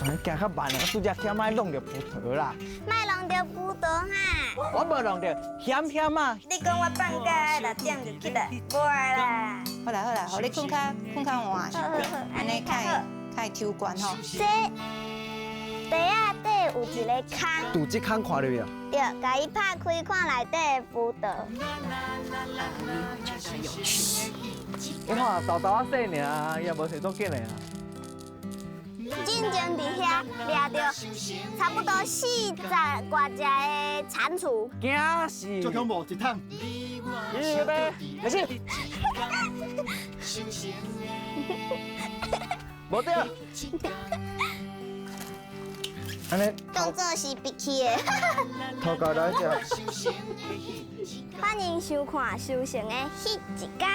行较慢啊，拄只险爱弄着葡萄啦。卖弄着葡萄哈。我无弄着，险啊！你讲我放假6点就起来，无啦。好啦，互你困较晚，安尼较会抽悬吼。这地下底有一个坑，拄这坑看入去啊。对，甲伊拍开看内底的葡萄。你看豆豆啊细尔，也无摕足紧的啊。进前伫遐掠着差不多40多只的蟾蜍。惊死！足恐怖，一趟。预备，开始。无对。安尼当作是闭起的。头家来食。欢迎收看《修成的迄一天》。